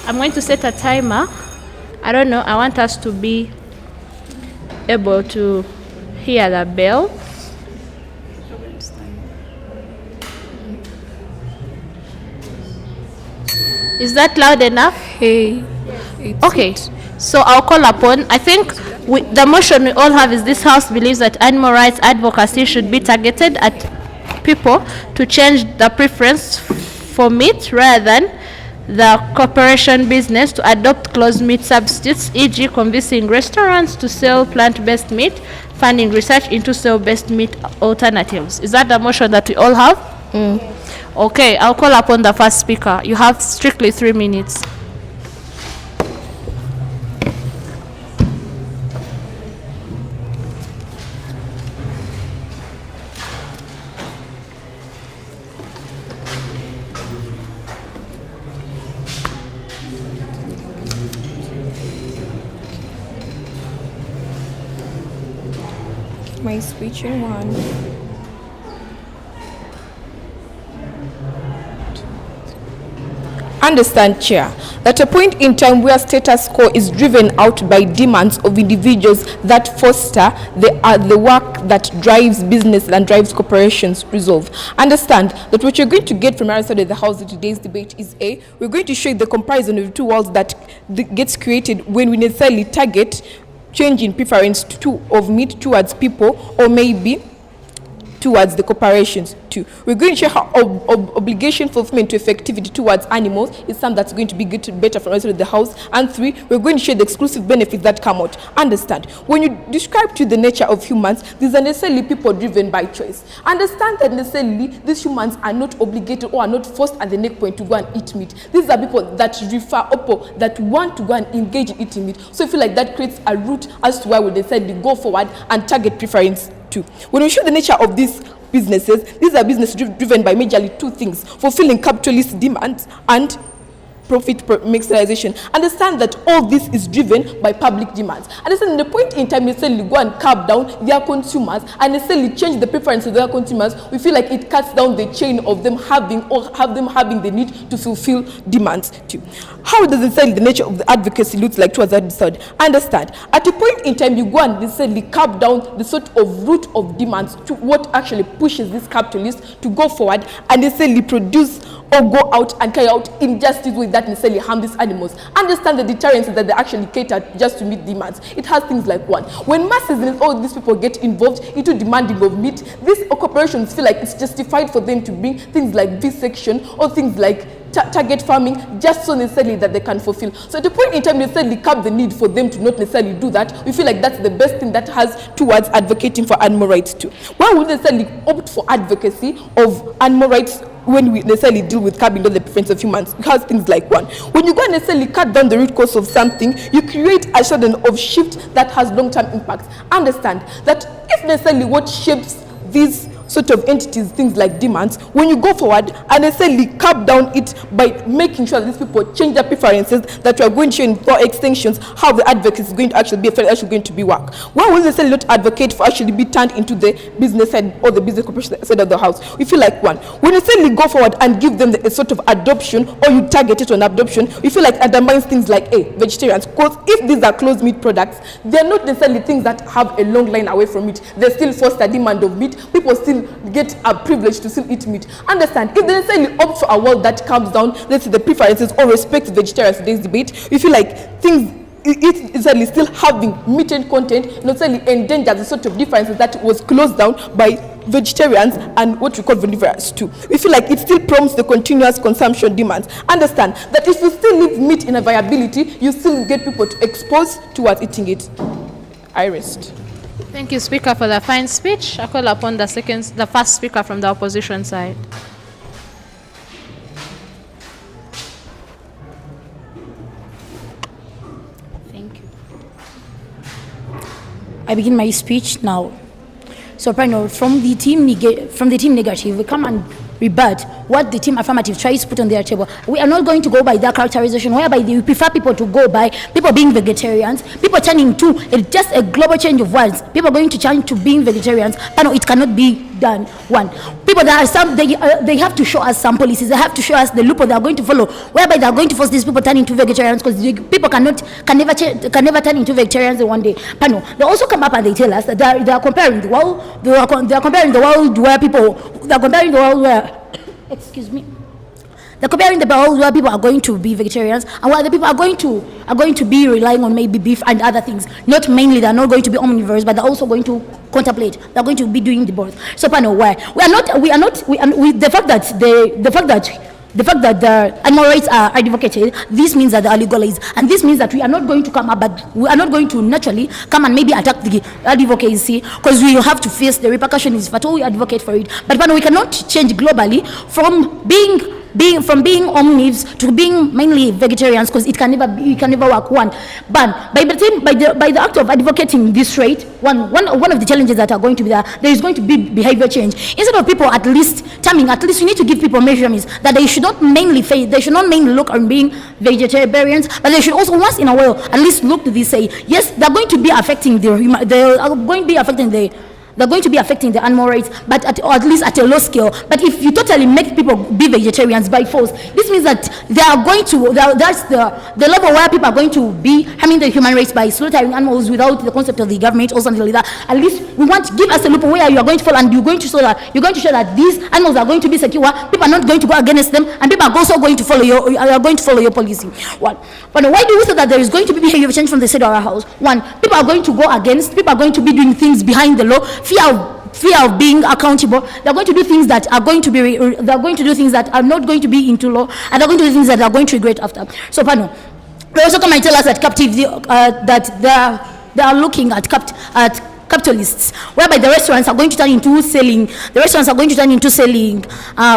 I'm going to set a timer. I don't know. I want us to be able to hear the bell. Is that loud enough? Hey. Okay. So I'll call upon. I think the motion we all have is this House believes that animal rights advocacy should be targeted at people to change the preference for meat rather than the corporation business to adopt closed meat substitutes, e.g. convincing restaurants to sell plant-based meat, funding research into cell-based meat alternatives. Is that the motion that we all have? Okay, I'll call upon the first speaker. You have strictly 3 minutes. My speech in 1. Understand, Chair, that a point in time where status quo is driven out by demands of individuals that foster the work that drives business and drives corporations resolve. Understand that what you're going to get from our side of the House in today's debate is we're going to show you the comparison of the two worlds that gets created when we necessarily target change in preference of meat towards people or maybe towards the corporations too. We're going to show how obligation fulfillment to effectivity towards animals is something that's going to be better for us in the House. And 3, we're going to show the exclusive benefits that come out. Understand, when you describe to the nature of humans, these are necessarily people driven by choice. Understand that necessarily these humans are not obligated or are not forced at the neck point to go and eat meat. These are people that refer up, that want to go and engage in eating meat. So I feel like that creates a route as to why we decide to go forward and target preference. When we show the nature of these businesses, these are businesses driven by majorly 2 things: fulfilling capitalist demands and profit maximization. Understand that all this is driven by public demands. Understand the point in time necessarily go and curb down their consumers and necessarily change the preference of their consumers. We feel like it cuts down the chain of them having the need to fulfill demands too. How does necessarily the nature of the advocacy looks like towards that side? Understand, at a point in time you go and necessarily curb down the sort of root of demands to what actually pushes this capitalist to go forward and necessarily produce or go out and carry out injustice with that necessarily harm these animals. Understand the deterrence that they actually cater just to meet demands. It has things like 1, when masses and all these people get involved into demanding of meat, these corporations feel like it's justified for them to bring things like vivisection or things like target farming just so necessarily that they can fulfill. So at the point in time necessarily curb the need for them to not necessarily do that. We feel like that's the best thing that has towards advocating for animal rights too. Why would necessarily opt for advocacy of animal rights when we necessarily deal with curbing down the preference of humans? Because things like 1, when you go and necessarily cut down the root cause of something, you create a sudden of shift that has long-term impacts. Understand that if necessarily what shapes these sort of entities, things like demands, when you go forward and necessarily curb down it by making sure that these people change their preferences, that you are going to show in 4 extensions how the advocacy is going to actually be actually going to be work. Why will necessarily not advocate for actually be turned into the business side or the business corporation side of the House? We feel like 1, when you necessarily go forward and give them a sort of adoption or you target it on adoption, we feel like undermines things like vegetarians, because if these are closed meat products, they're not necessarily things that have a long line away from meat. They still foster demand of meat. People still get a privilege to still eat meat. Understand, if they necessarily opt for a world that comes down, let's say the preferences or respects vegetarians today's debate, we feel like things it is still having meat and content, not necessarily endanger the sort of differences that was closed down by vegetarians and what we call omnivores too. We feel like it still prompts the continuous consumption demands. Understand that if you still leave meat in a viability, you still get people to expose towards eating it. I rest. Thank you, Speaker, for the fine speech. I call upon the first speaker from the opposition side. Thank you. I begin my speech now. So, from the team negative, we come and rebut what the team affirmative tries to put on their table. We are not going to go by their characterization, whereby they prefer people to go by people being vegetarians, people turning to just a global change of words. People are going to change to being vegetarians. But no, it cannot be done. One, people that are some, they have to show us some policies. They have to show us the loophole they are going to follow, whereby they are going to force these people turn into vegetarians, because people can never turn into vegetarians in one day. But no, they also come up and they tell us that they are comparing the world. They are comparing the world where people. They are comparing the world where. Excuse me. They're comparing the world where people are going to be vegetarians and where the people are going to be relying on maybe beef and other things. Not mainly, they're not going to be omnivores, but they're also going to contemplate. They're going to be doing the both. So, why the fact that the animal rights are advocated, this means that they are legalized, and this means that we are not going to come up, but we are not going to naturally come and maybe attack the advocacy, because we will have to face the repercussions if at all we advocate for it. But we cannot change globally from being omnivores to being mainly vegetarians, because it can never work. One, but by the act of advocating this rate, one of the challenges that are going to be there is going to be behavior change. Instead of people at least we need to give people measurements that they should not mainly look on being vegetarians, but they should also once in a while at least look to this, say yes, they're going to be affecting they're going to be affecting the animal rights, but at least at a low scale. But if you totally make people be vegetarians by force, this means that that's the level where people are going to be harming the human rights by slaughtering animals without the concept of the government or something like that. At least we want to give us a loophole where you are going to fall, and you're going to show that these animals are going to be secure. People are not going to go against them, and people are also going to follow your policy. One, but why do we say that there is going to be behavior change from the state of our house? One, people are going to go against. People are going to be doing things behind the law. Fear of being accountable. They're going to do things that are going to be. They're going to do things that are not going to be into law, and they're going to do things that they are going to regret after. So, they also come and tell us that captivity, that they are looking at capitalists, whereby the restaurants are going to turn into selling.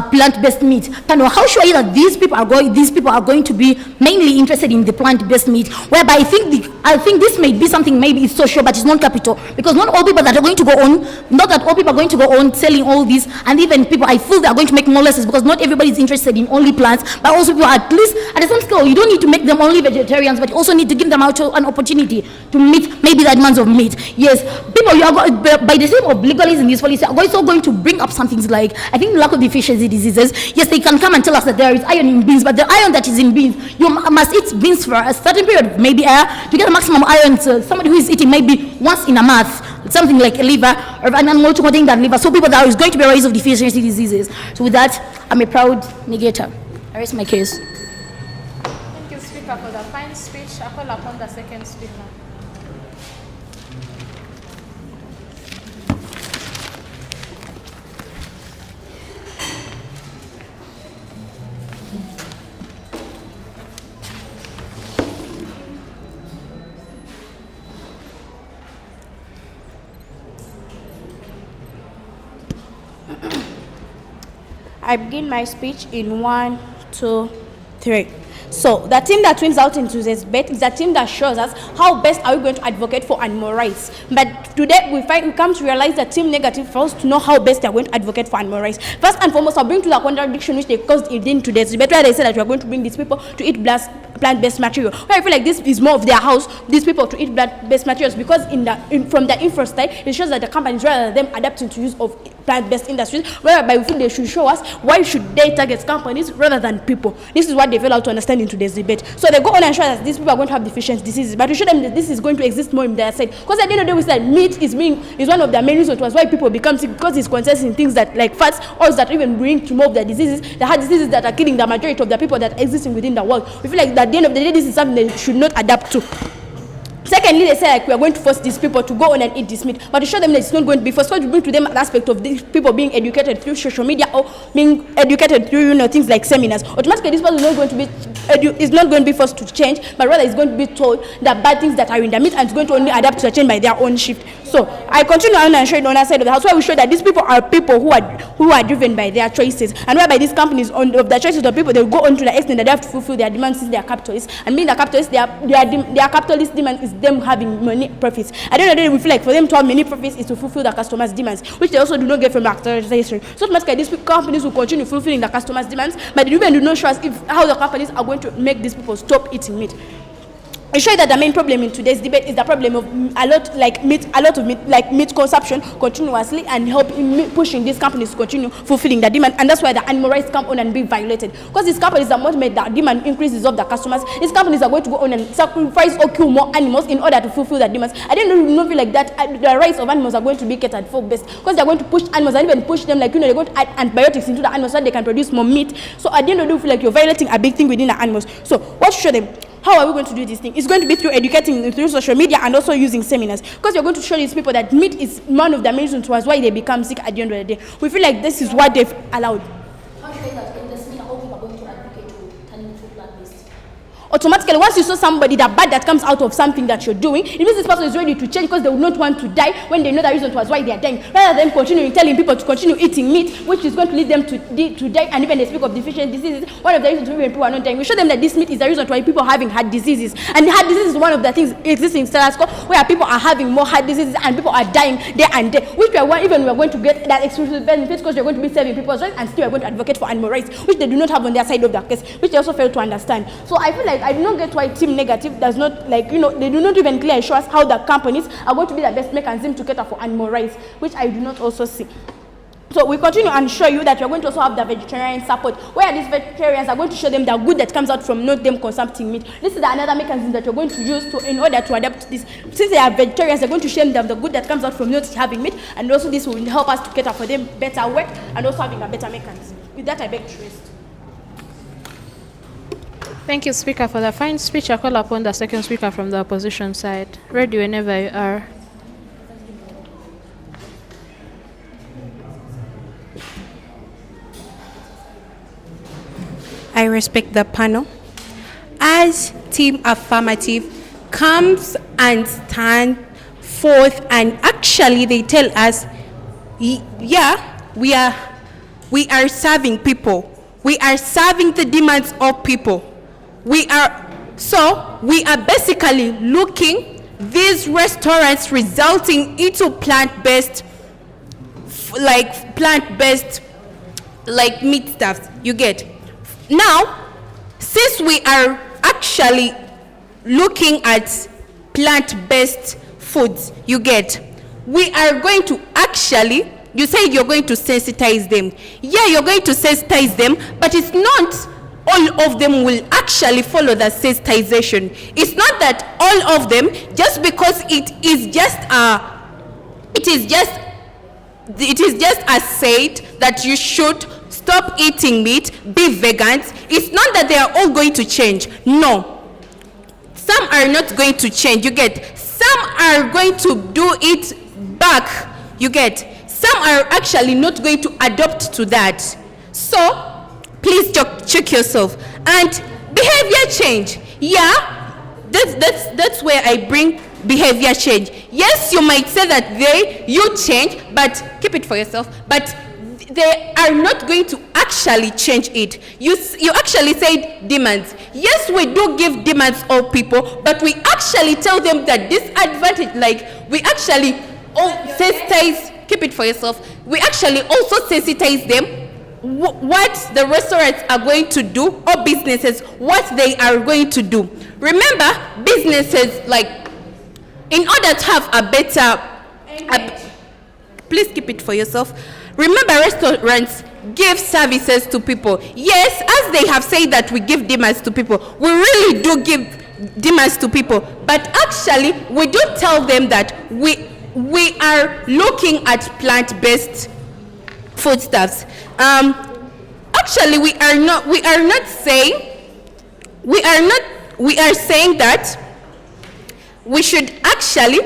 Plant-based meat. How sure are you that these people are going to be mainly interested in the plant-based meat? Whereby I think this may be something, maybe it's social, but it's not capital, because not all people are going to go on selling all these, and even people, I feel they are going to make more losses, because not everybody is interested in only plants, but also people, at least at some scale, you don't need to make them only vegetarians, but you also need to give them out an opportunity to meet maybe the demands of meat. Yes, people, you are by the same of legalizing this policy, are also going to bring up some things like, I think, lack of deficiency diseases. Yes, they can come and tell us that there is iron in beans, but the iron that is in beans, you must eat beans for a certain period, maybe to get the maximum iron. So somebody who is eating maybe once in a month, something like a liver or an animal to contain that liver. So people, there is going to be a rise of deficiency diseases. So with that, I'm a proud negator. I rest my case. Thank you, Speaker, for the fine speech. I call upon the second speaker. I begin my speech in 1, 2, 3. So the team that wins out into this bet is the team that shows us how best are we going to advocate for animal rights. But today we come to realize that team negative fails to know how best they are going to advocate for animal rights. First and foremost, I'll bring to the contradiction which they caused in today's debate, where they said that we are going to bring these people to eat plant-based material. Where I feel like this is more of their house, these people to eat plant-based materials, because from the infra side, it shows that the companies, rather than them adapting to use of plant-based industries, whereby we feel they should show us why should they target companies rather than people. This is what they fail out to understand in today's debate. So they go on and show that these people are going to have deficient diseases, but we show them that this is going to exist more in their side. Because at the end of the day, we said meat is one of the main reasons why people become sick, because it's contains in things that like fats, or that even bring to more of the diseases, the heart diseases that are killing the majority of the people that existing within the world. We feel like at the end of the day, this is something they should not adapt to. Secondly, they say like we are going to force these people to go on and eat this meat, but to show them that it's not going to be forced. So to bring to them an aspect of these people being educated through social media or being educated through things like seminars. Automatically, this person is not going to be forced to change, but rather is going to be told the bad things that are in the meat, and it's going to only adapt to the change by their own shift. So I continue on and show it on that side of the house where we show that these people are people who are driven by their choices, and whereby these companies of the choices of people, they will go on to the extent that they have to fulfill their demands since they are capitalists, and being the capitalists, their capitalist demand is them having many profits. At the end of the day, we feel like for them to have many profits is to fulfill the customers' demands, which they also do not get from actualization. So automatically these companies will continue fulfilling the customers' demands, but they even do not show us how the companies are going to make these people stop eating meat. I show you that the main problem in today's debate is the problem of meat consumption continuously, and pushing these companies to continue fulfilling the demand, and that's why the animal rights come on and be violated. Because these companies are not made the demand increases of the customers. These companies are going to go on and sacrifice or kill more animals in order to fulfill the demands. I don't feel like that the rights of animals are going to be catered for best, because they're going to push animals and even push them, like, they're going to add antibiotics into the animals so that they can produce more meat. So at the end of the day, we feel like you're violating a big thing within the animals. So what should show them? How are we going to do this thing? It's going to be through educating, through social media, and also using seminars. Because you're going to show these people that meat is one of the main reasons why they become sick at the end of the day. We feel like this is what they've allowed. How do you think that in the seminar, all people are going to advocate to turning to plant-based? Automatically, once you saw somebody, the bad that comes out of something that you're doing, it means this person is ready to change, because they would not want to die when they know the reason why they are dying, rather than continuing telling people to continue eating meat, which is going to lead them to die. And even they speak of deficient diseases. One of the reasons why people are not dying, we show them that this meat is the reason why people are having heart diseases, and heart disease is one of the things existing in status quo, where people are having more heart diseases and people are dying day and day, which we are going to get that exclusive benefits, because they're going to be saving people's rights, and still are going to advocate for animal rights, which they do not have on their side of the case, which they also fail to understand. So I feel like I do not get why Team Negative does not, they do not even clearly show us how the companies are going to be the best mechanism to cater for animal rights, which I do not also see. So we continue and show you that you're going to also have the vegetarian support, where these vegetarians are going to show them the good that comes out from not them consuming meat. This is another mechanism that you're going to use in order to adapt this. Since they are vegetarians, they're going to show them the good that comes out from not having meat, and also this will help us to cater for them better work, and also having a better mechanism. With that, I beg to rest. Thank you, Speaker, for the fine speech. I call upon the second speaker from the opposition side. Ready whenever you are. I respect the panel. As Team Affirmative comes and stand forth, and actually they tell us, yeah, we are serving people. We are serving the demands of people. We are basically looking these restaurants resulting into plant-based meat stuffs. You get? Now, since we are actually looking at plant-based foods, you get, we are going to actually, you said you're going to sensitize them. Yeah, you're going to sensitize them, but it's not all of them will actually follow the sensitization. It's not that all of them, just because it is just a said that you should stop eating meat, be vegans. It's not that they are all going to change. No. Some are not going to change. You get? Some are going to do it back. You get? Some are actually not going to adopt to that. So, please check yourself. And behavior change. Yeah, that's where I bring behavior change. Yes, you might say that you change, but keep it for yourself. But they are not going to actually change it. You actually said demands. Yes, we do give demands of people, but we actually tell them that disadvantage, we actually sensitize, keep it for yourself. We actually also sensitize them what the restaurants are going to do, or businesses, what they are going to do. Remember, businesses, in order to have a better, please keep it for yourself. Remember, restaurants give services to people. Yes, as they have said that we give demands to people, we really do give demands to people, but actually we do tell them that we are looking at plant-based foodstuffs. Actually, we are saying that we should actually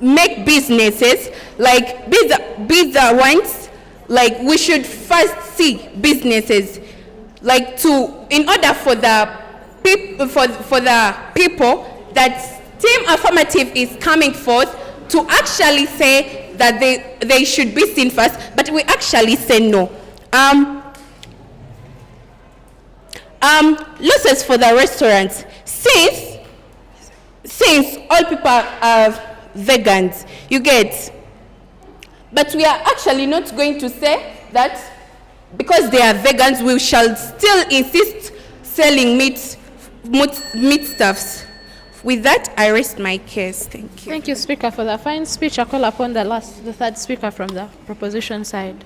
make businesses be the ones, we should first see businesses in order for the people that Team Affirmative is coming forth. to actually say that they should be seen first, but we actually say no. Losses for the restaurants. Since all people are vegans, you get, but we are actually not going to say that because they are vegans, we shall still insist selling meat stuffs. With that, I rest my case. Thank you. Thank you, Speaker, for the fine speech. I call upon the third speaker from the proposition side.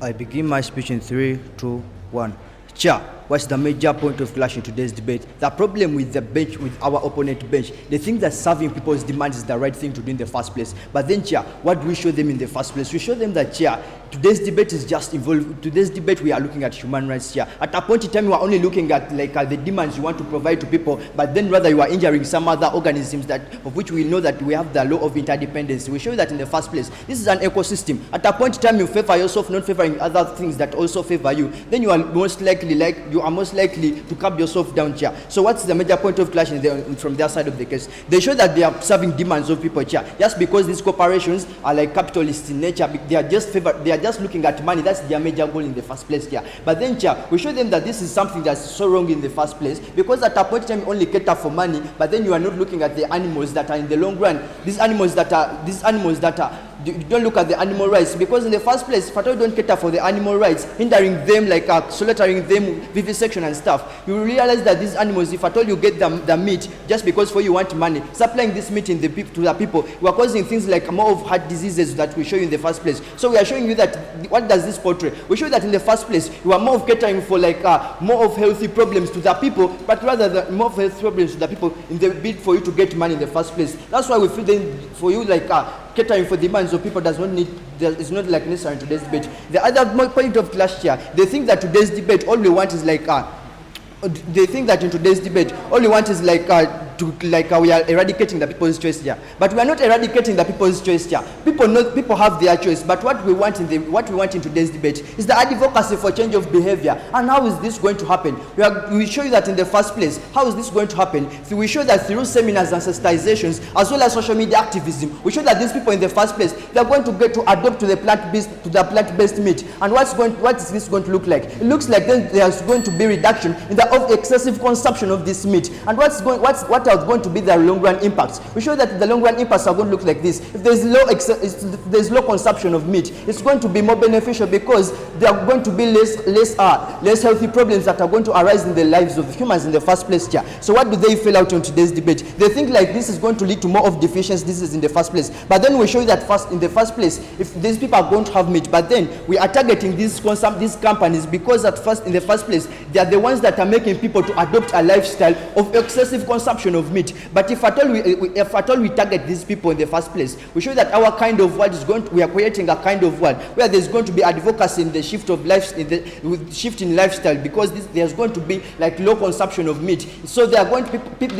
I begin my speech in 3, 2, 1. Chair, what's the major point of clash in today's debate? The problem with the bench, with our opponent bench, they think that serving people's demands is the right thing to do in the first place. But then, Chair, what do we show them in the first place? We show them that, Chair, today's debate is just involved. Today's debate, we are looking at human rights, Chair. At a point in time, you are only looking at the demands you want to provide to people, but then rather you are injuring some other organisms of which we know that we have the law of interdependence. We show you that in the first place. This is an ecosystem. At a point in time, you favor yourself, not favoring other things that also favor you. Then you are most likely to cap yourself down, Chair. So what's the major point of clash from their side of the case? They show that they are serving demands of people, Chair. Just because these corporations are like capitalists in nature, they are just looking at money. That's their major goal in the first place, Chair. But then, Chair, we show them that this is something that's so wrong in the first place, because at a point in time you only cater for money, but then you are not looking at the animals that are in the long run. These animals that are you don't look at the animal rights, because in the first place, if at all you don't cater for the animal rights, hindering them, like slaughtering them, vivisection and stuff, you will realize that these animals, if at all you get the meat just because for you want money, supplying this meat to the people, you are causing things like more of heart diseases that we show you in the first place. So we are showing you that, what does this portray? We show that in the first place, you are more of catering for more of healthy problems to the people, but rather more of health problems to the people in the bid for you to get money in the first place. That's why we feel then for you catering for demands of people is not like necessary in today's debate. The other point of clash here, they think that today's debate all we want is they think that in today's debate all we want is we are eradicating the people's choice here, but we are not eradicating the people's choice here. People have their choice, but what we want in today's debate is the advocacy for change of behavior. And how is this going to happen? We show you that in the first place. How is this going to happen? So we show that through seminars and sensitizations, as well as social media activism, we show that these people in the first place, they are going to get to adopt to the plant-based meat. And what is this going to look like? It looks like then there's going to be reduction in the excessive consumption of this meat. And what are going to be the long run impacts? We show that the long run impacts are going to look like this. If there's low consumption of meat, it's going to be more beneficial, because there are going to be less healthy problems that are going to arise in the lives of humans in the first place, Chair. So what do they fail out on today's debate? They think like this is going to lead to more of deficiency diseases in the first place. But then we show you that in the first place, if these people are going to have meat, but then we are targeting these companies because in the first place, they are the ones that are making people to adopt a lifestyle of excessive consumption of meat. But if at all we target these people in the first place, we show that our kind of world we are creating a kind of world where there's going to be advocacy in the shift in lifestyle, because there's going to be like low consumption of meat. So these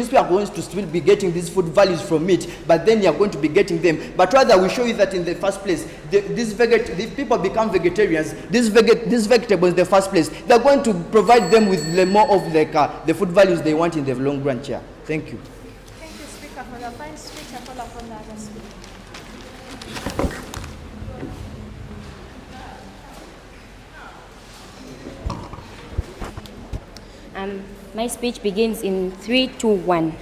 people are going to still be getting these food values from meat, but then you are going to be getting them. But rather we show you that in the first place, these people become vegetarians. These vegetables in the first place, they're going to provide them with more of the food values they want in the long run, Chair. Thank you. Thank you, Speaker, for the fine speech. I call upon the other speaker. My speech begins in 3, 2, 1.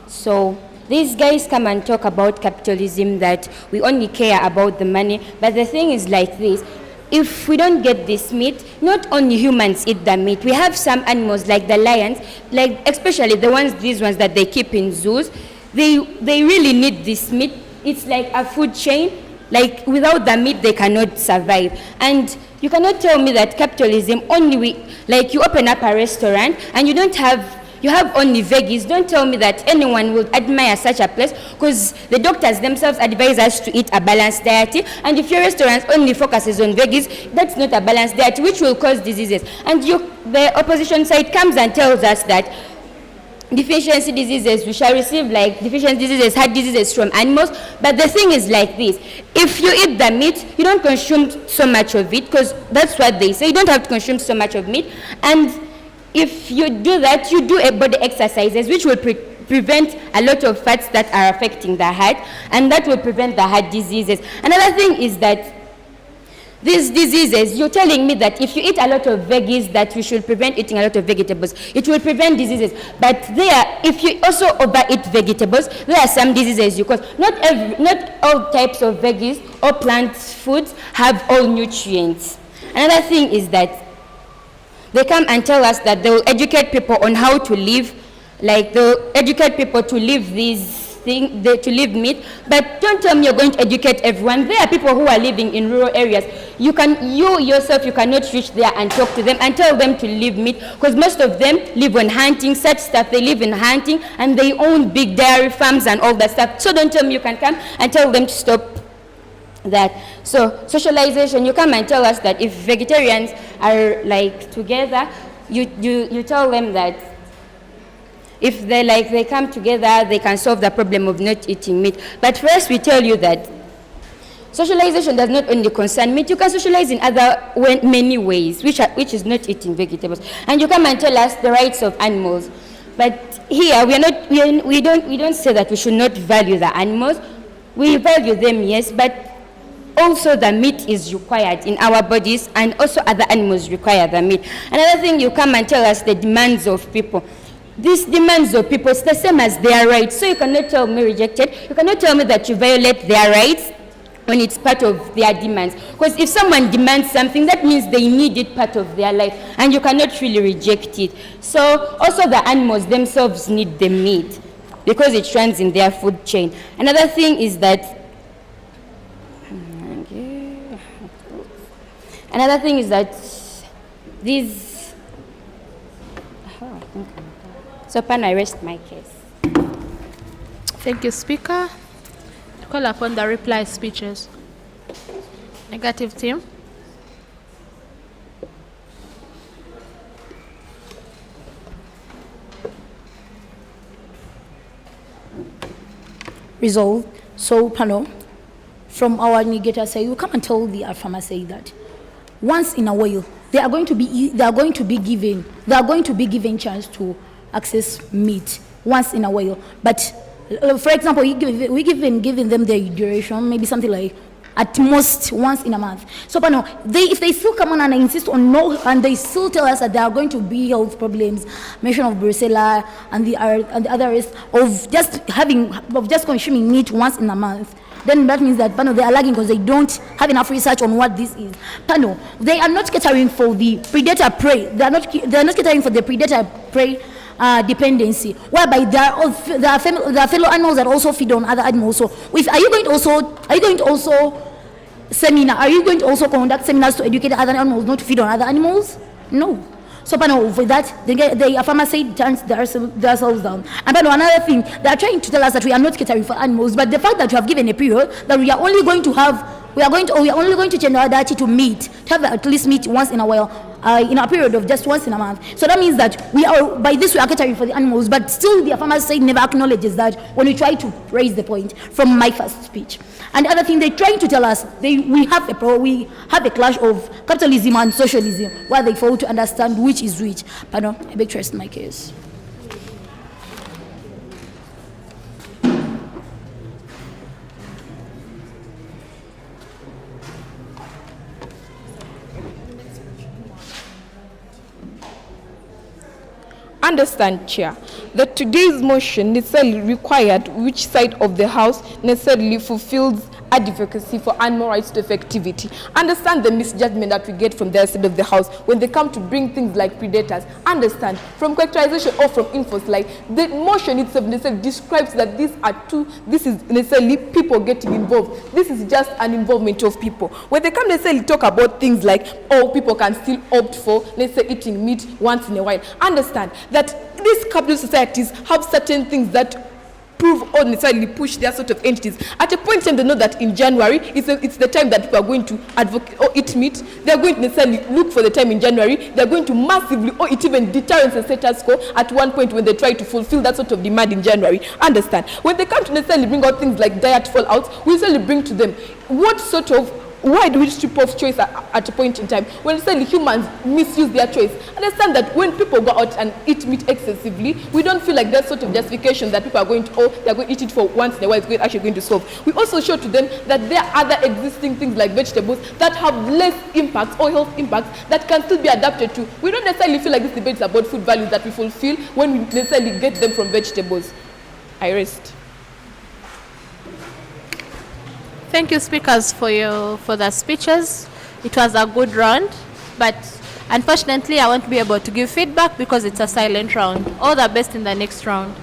So these guys come and talk about capitalism, that we only care about the money. But the thing is like this. If we don't get this meat, not only humans eat the meat. We have some animals like the lions, like especially these ones that they keep in zoos. They really need this meat. It's like a food chain. Like without the meat, they cannot survive. And you cannot tell me that capitalism you open up a restaurant and you have only veggies. Don't tell me that anyone will admire such a place, because the doctors themselves advise us to eat a balanced diet. And if your restaurant only focuses on veggies, that's not a balanced diet, which will cause diseases. And the opposition side comes and tells us that deficiency diseases, we shall receive like deficiency diseases, heart diseases from animals. But the thing is like this: if you eat the meat, you don't consume so much of it, because that's what they say. You don't have to consume so much of meat. And if you do that, you do a body exercises, which will prevent a lot of fats that are affecting the heart, and that will prevent the heart diseases. Another thing is that these diseases, you're telling me that if you eat a lot of veggies, that you should prevent eating a lot of vegetables. It will prevent diseases. But if you also overeat vegetables, there are some diseases you cause. Not all types of veggies or plant foods have all nutrients. Another thing is that they come and tell us that they will educate people on how to live, like they'll educate people to live to live meat, but don't tell me you're going to educate everyone. There are people who are living in rural areas. You yourself cannot reach there and talk to them and tell them to live meat, because most of them live on hunting, such stuff. They live in hunting and they own big dairy farms and all that stuff. So don't tell me you can come and tell them to stop that. So socialization, you come and tell us that if vegetarians are like together, you tell them that if they come together, they can solve the problem of not eating meat. But first, we tell you that socialization does not only concern meat. You can socialize in many ways, which is not eating vegetables. And you come and tell us the rights of animals. But here, we don't say that we should not value the animals. We value them, yes, but also the meat is required in our bodies, and also other animals require the meat. Another thing, you come and tell us the demands of people. These demands of people, it's the same as their rights. So you cannot tell me rejected. You cannot tell me that you violate their rights when it's part of their demands. Because if someone demands something, that means they need it part of their life, and you cannot really reject it. So also the animals themselves need the meat, because it runs in their food chain. Another thing is that these. So, Pan, I rest my case. Thank you, Speaker. Call upon the reply speeches. Negative team. Resolved. So, panel, from our negator side, you come and tell the farmer say that once in a while they are going to be given chance to access meat once in a while. But for example, we giving them the duration, maybe something like at most once in a month. So, but if they still come on and insist on no, and they still tell us that there are going to be health problems, mention of brucella and the other rest of just consuming meat once in a month, then that means that they are lagging because they don't have enough research on what this is. They are not catering for the predator prey. They are not catering for the predator prey dependency, whereby there are fellow animals that also feed on other animals. So, are you going to also conduct seminars to educate other animals not to feed on other animals? No. So, for that, the farmers say turns themselves down. And another thing, they are trying to tell us that we are not catering for animals, but the fact that you have given a period that we are only going to change our diet to meat, to have at least meat once in a while, in a period of just once in a month. So that means that we are catering for the animals, but still the farmers say never acknowledges that when we try to raise the point from my first speech. And the other thing, they're trying to tell us we have a clash of capitalism and socialism, where they fail to understand which is which. Pardon, I beg to rest my case. Understand, Chair, that today's motion necessarily required which side of the House necessarily fulfills advocacy for animal rights to effectivity. Understand the misjudgment that we get from the side of the House when they come to bring things like predators. Understand, from characterization or from infos, like the motion itself necessarily describes that this is necessarily people getting involved. This is just an involvement of people. When they come necessarily talk about things like, people can still opt for, let's say, eating meat once in a while. Understand that these capitalist societies have certain things that approve or necessarily push their sort of entities. At a point in time, they know that in January, it's the time that people are going to advocate or eat meat. They're going to necessarily look for the time in January. They're going to massively, or it even deterrence the status quo at one point when they try to fulfill that sort of demand in January. Understand? When they come to necessarily bring out things like diet fallouts, we necessarily bring to them what sort of, why do we strip off choice at a point in time when necessarily humans misuse their choice? Understand that when people go out and eat meat excessively, we don't feel like there's sort of justification that people are going to, oh, they're going to eat it for once in a while, it's actually going to solve. We also show to them that there are other existing things like vegetables that have less impacts or health impacts that can still be adapted to. We don't necessarily feel like this debate is about food values that we fulfill when we necessarily get them from vegetables. I rest. Thank you, speakers, for the speeches. It was a good round, but unfortunately, I won't be able to give feedback because it's a silent round. All the best in the next round.